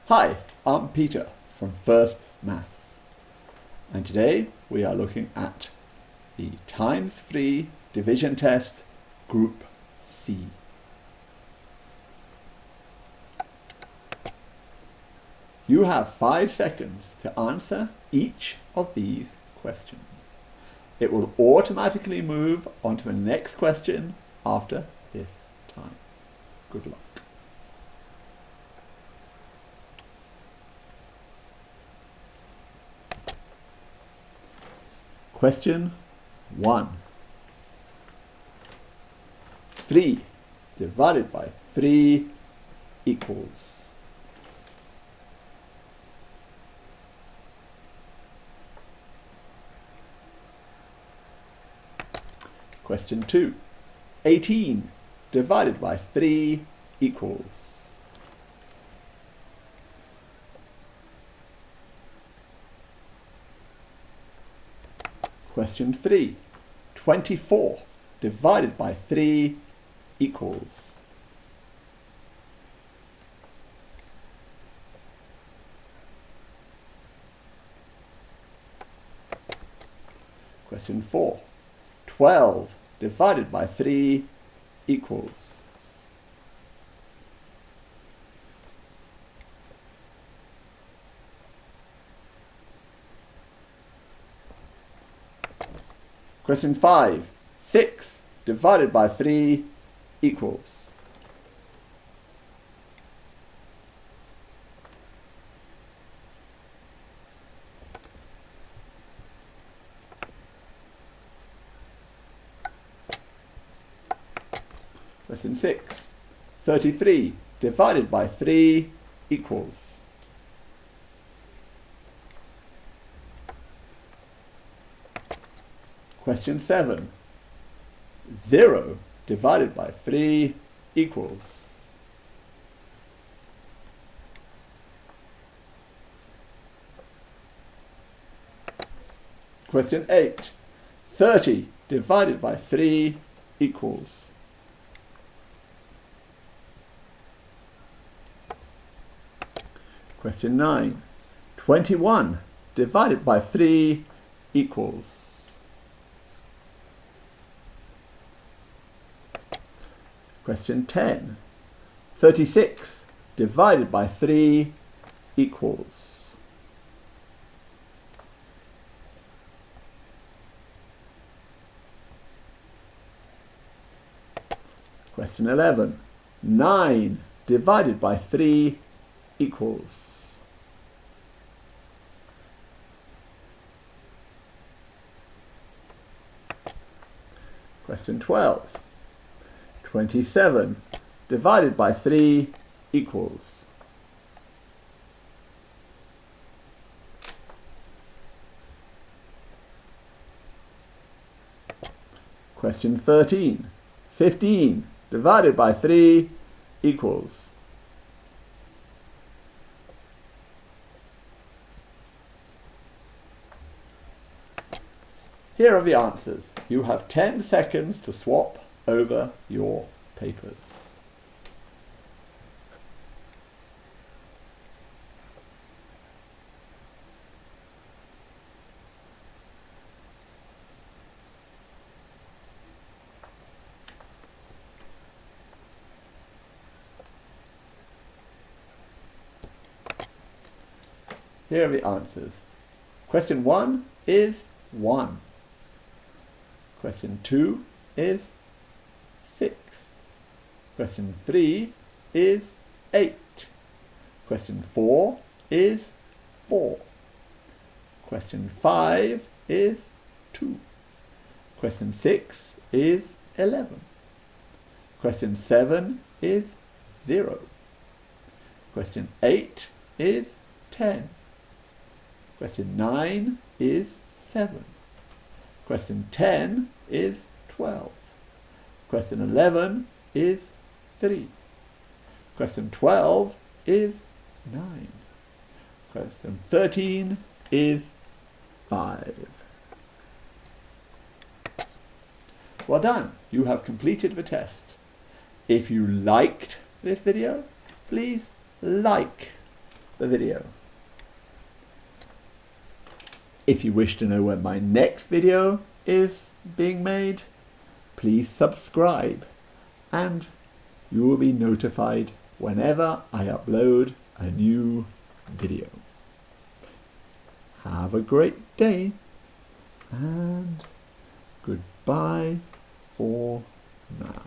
Hi, I'm Peter from First Maths, and today we are looking at the times 3 division test Group C. You have 5 seconds to answer each of these questions. It will automatically move on to the next question after this time. Good luck. Question 1. 3 divided by 3 equals. Question 2. 18 divided by 3 equals. Question 3. 24 divided by 3 equals. Question 4. 12 divided by 3 equals. Question 5. 6 divided by 3 equals. Question 6. 33 divided by 3 equals. Question 7. 0 divided by 3 equals. Question 8. 30 divided by 3 equals. Question 9. 21 divided by 3 equals. Question 10. 36 divided by 3 equals. Question 11. 9 divided by 3 equals. Question 12. 27 divided by 3 equals. Question 13. 15 divided by 3 equals. Here are the answers. You have 10 seconds to swap over your papers. Here are the answers. Question 1 is 1. Question 2 is 6. Question 3 is 8. Question 4 is 4. Question 5 is 2. Question 6 is 11. Question 7 is 0. Question 8 is 10. Question 9 is 7. Question 10 is 12. Question 11 is 3. Question 12 is 9. Question 13 is 5. Well done, you have completed the test. If you liked this video, please like the video. If you wish to know when my next video is being made, please subscribe and you will be notified whenever I upload a new video. Have a great day and goodbye for now.